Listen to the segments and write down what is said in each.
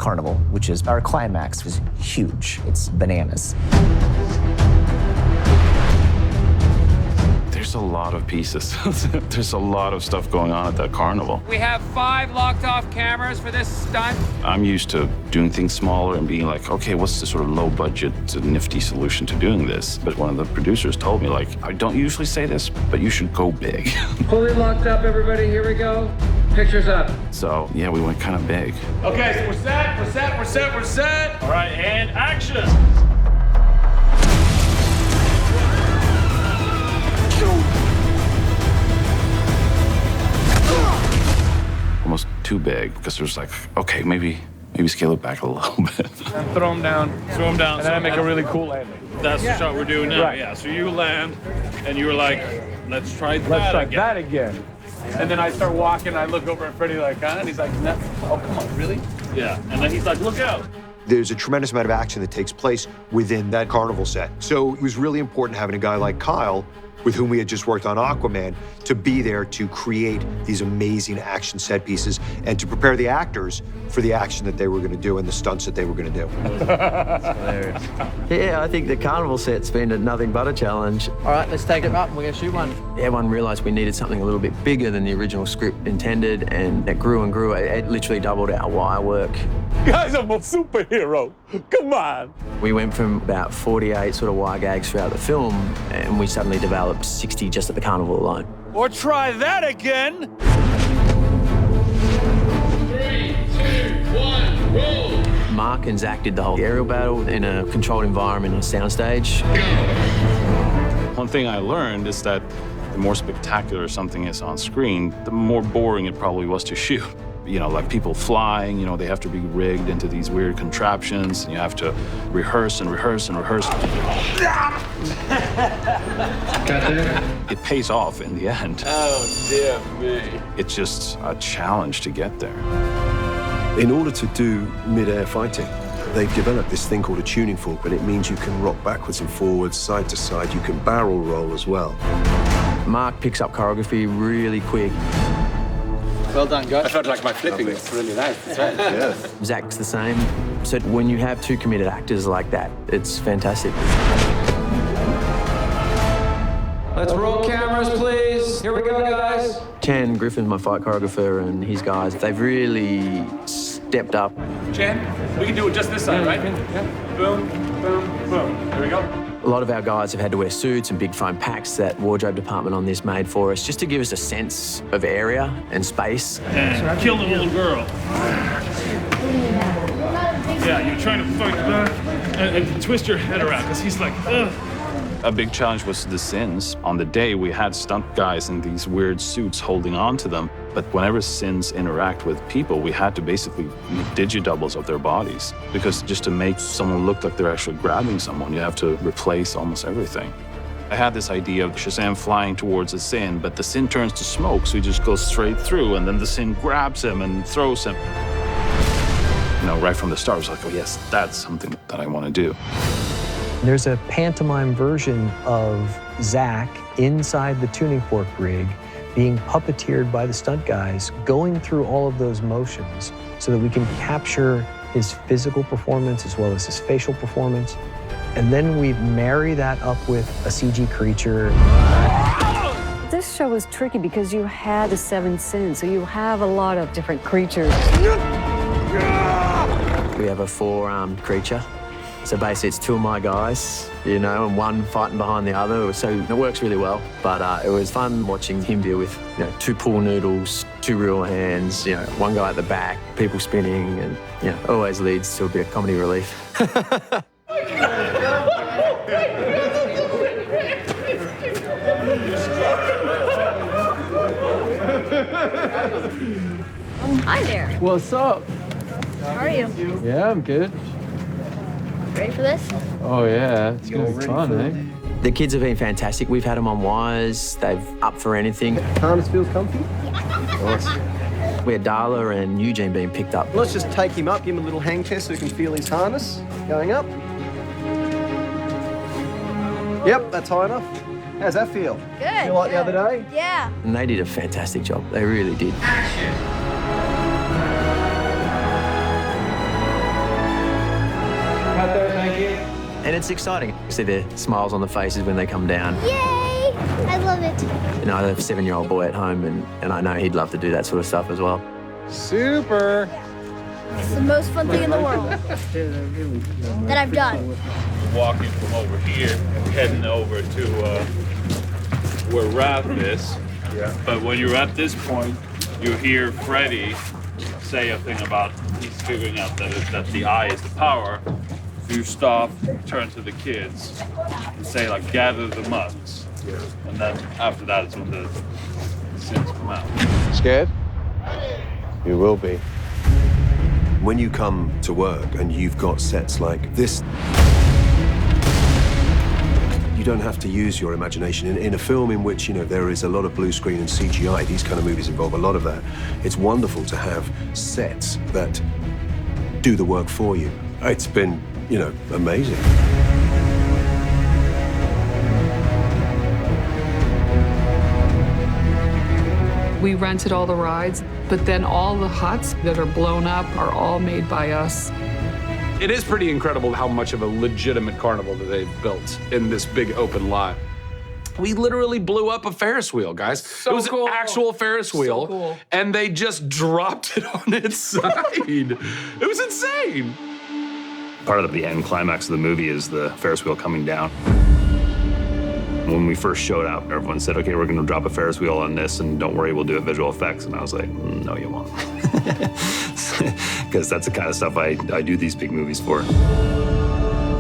carnival, which is our climax, was huge. It's bananas. There's a lot of pieces. There's a lot of stuff going on at that carnival. We have 5 locked-off cameras for this stunt. I'm used to doing things smaller and being like, okay, what's the sort of low-budget, nifty solution to doing this? But one of the producers told me, like, I don't usually say this, but you should go big. Fully locked up, everybody. Here we go. Pictures up. So, yeah, we went kind of big. Okay, so we're set. All right, and action. Almost too big, because it was like, okay, maybe scale it back a little bit. Throw him down. And then I make a really cool landing. That's the shot we're doing now, Right. yeah. So you land, and you were like, let's try That again. And then I start walking, I look over at Freddie like, huh? And he's like, no. Oh, come on, really? Yeah, and then he's like, look out. There's a tremendous amount of action that takes place within that carnival set. So it was really important having a guy like Kyle, with whom we had just worked on Aquaman, to be there to create these amazing action set pieces and to prepare the actors for the action that they were going to do and the stunts that they were going to do. Yeah, I think the carnival set's been nothing but a challenge. All right, let's take it up and we're going to shoot one. Everyone realised we needed something a little bit bigger than the original script intended, and it grew and grew. It literally doubled our wire work. Guys, I'm a superhero. Come on. We went from about 48 sort of wire gags throughout the film, and we suddenly developed 60 just at the carnival alone. Or try that again. 3, 2, 1, roll. Mark and Zach did the whole aerial battle in a controlled environment on a soundstage. One thing I learned is that the more spectacular something is on screen, the more boring it probably was to shoot. You know, like people flying, you know, they have to be rigged into these weird contraptions, and you have to rehearse and rehearse and rehearse. It pays off in the end. Oh, dear me. It's just a challenge to get there. In order to do mid-air fighting, they've developed this thing called a tuning fork, but it means you can rock backwards and forwards, side to side. You can barrel roll as well. Mark picks up choreography really quick. Well done, guys. I felt like my flipping was really nice. Yeah. Zach's the same. So when you have 2 committed actors like that, it's fantastic. Let's roll cameras, please. Here we go, guys. Ken Griffin's my fight choreographer, and his guys, they've really stepped up. Jen, we can do it just this side, right? Yeah. Boom, boom, boom. There we go. A lot of our guys have had to wear suits and big foam packs that wardrobe department on this made for us, just to give us a sense of area and space. And kill the little girl. Yeah, you're trying to fight back and twist your head around, because he's like, ugh. A big challenge was the sins. On the day, we had stunt guys in these weird suits holding on to them. But whenever sins interact with people, we had to basically make digidoubles of their bodies. Because just to make someone look like they're actually grabbing someone, you have to replace almost everything. I had this idea of Shazam flying towards a sin, but the sin turns to smoke, so he just goes straight through, and then the sin grabs him and throws him. You know, right from the start, I was like, oh yes, that's something that I want to do. There's a pantomime version of Zach inside the tuning fork rig being puppeteered by the stunt guys, going through all of those motions so that we can capture his physical performance as well as his facial performance. And then we marry that up with a CG creature. This show was tricky because you had the 7 sins, so you have a lot of different creatures. We have a 4-armed creature. So basically it's 2 of my guys, you know, and one fighting behind the other. So it works really well. But it was fun watching him deal with, you know, 2 pool noodles, 2 real hands, you know, one guy at the back, people spinning, and, you know, always leads to a bit of comedy relief. Hi there. What's up? How are you? Yeah, I'm good. Ready for this? Oh, yeah. It's going to be fun, eh? The kids have been fantastic. We've had them on wires. They've up for anything. Harness feels comfy? We had Darla and Eugene being picked up. Let's just take him up, give him a little hang test so he can feel his harness. Going up. Yep, that's high enough. How's that feel? Good. Feel like good. the other day? Yeah. And they did a fantastic job. They really did. And it's exciting. You see their smiles on the faces when they come down. Yay! I love it. You know, I have a 7-year-old boy at home, and I know he'd love to do that sort of stuff as well. Super. It's the most fun thing in the world that I've done. Walking from over here and heading over to where Raph is. Yeah. But when you're at this point, you hear Freddy say a thing about he's figuring out that the eye is the power. So you stop, turn to the kids, and say like, gather the mugs. Yeah. And then after that, it's when the sins come out. Scared? You will be. When you come to work and you've got sets like this, you don't have to use your imagination. In a film in which, you know, there is a lot of blue screen and CGI, these kind of movies involve a lot of that. It's wonderful to have sets that do the work for you. It's been, you know, amazing. We rented all the rides, but then all the huts that are blown up are all made by us. It is pretty incredible how much of a legitimate carnival that they've built in this big open lot. We literally blew up a Ferris wheel, guys. So it was cool. an actual Ferris wheel, cool. and they just dropped it on its side. It was insane. Part of the end climax of the movie is the Ferris wheel coming down. When we first showed up, everyone said, okay, we're gonna drop a Ferris wheel on this, and don't worry, we'll do it visual effects. And I was like, no, you won't. Because that's the kind of stuff I do these big movies for.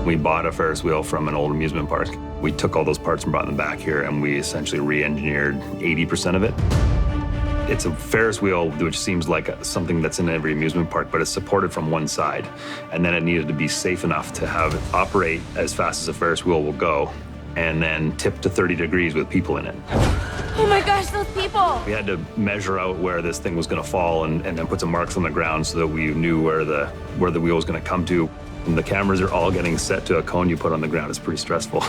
We bought a Ferris wheel from an old amusement park. We took all those parts and brought them back here, and we essentially re-engineered 80% of it. It's a Ferris wheel, which seems like something that's in every amusement park, but it's supported from one side. And then it needed to be safe enough to have it operate as fast as a Ferris wheel will go, and then tip to 30 degrees with people in it. Oh my gosh, those people! We had to measure out where this thing was gonna fall and then put some marks on the ground so that we knew where the wheel was gonna come to. And the cameras are all getting set to a cone you put on the ground. It's pretty stressful.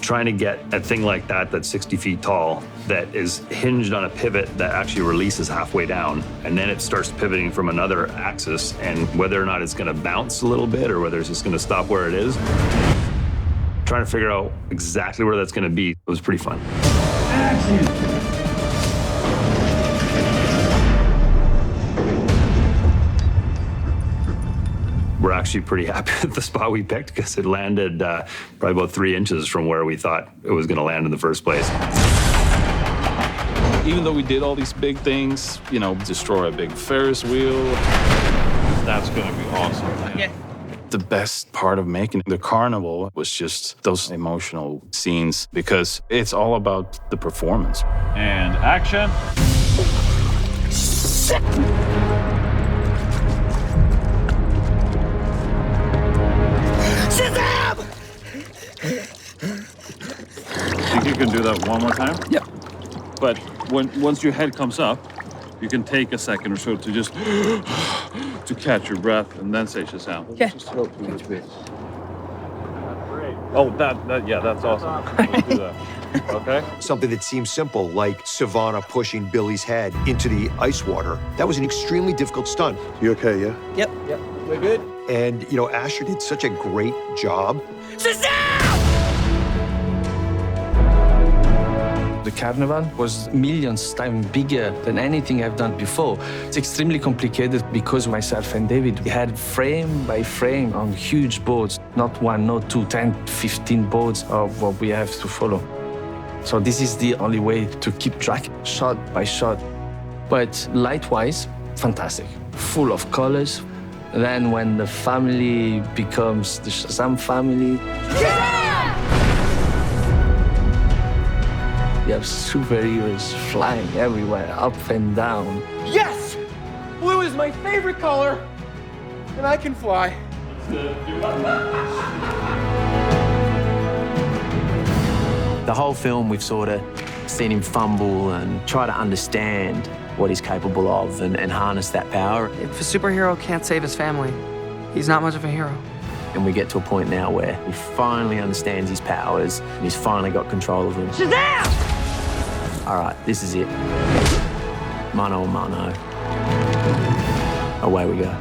Trying to get a thing like that that's 60 feet tall, that is hinged on a pivot that actually releases halfway down, and then it starts pivoting from another axis, and whether or not it's gonna bounce a little bit or whether it's just gonna stop where it is. Trying to figure out exactly where that's gonna be, it was pretty fun. We're actually pretty happy with the spot we picked because it landed probably about 3 inches from where we thought it was gonna land in the first place. Even though we did all these big things, you know, destroy a big Ferris wheel, That's gonna be awesome. yeah. The best part of making the carnival was just those emotional scenes because it's all about the performance. And action. Think you can do that one more time? Yeah. But once your head comes up, you can take a second or so to just to catch your breath and then say Shazam. Yeah. Just help you with this. Great. Oh, yeah, that's awesome. Let's do that. Okay. Something that seems simple, like Savannah pushing Billy's head into the ice water. That was an extremely difficult stunt. You okay, yeah? Yep, we're good. And, you know, Asher did such a great job. The carnival was millions times bigger than anything I've done before. It's extremely complicated because myself and David had frame by frame on huge boards, not one, not two, 10, 15 boards of what we have to follow. So this is the only way to keep track, shot by shot. But light-wise, fantastic, full of colors. Then when the family becomes the Shazam family, you have superheroes flying everywhere, up and down. Yes! Blue is my favorite color, and I can fly. The whole film, we've sort of seen him fumble and try to understand what he's capable of and harness that power. If a superhero can't save his family, he's not much of a hero. And we get to a point now where he finally understands his powers and he's finally got control of them. Shazam! All right, this is it. Mano a mano. Away we go.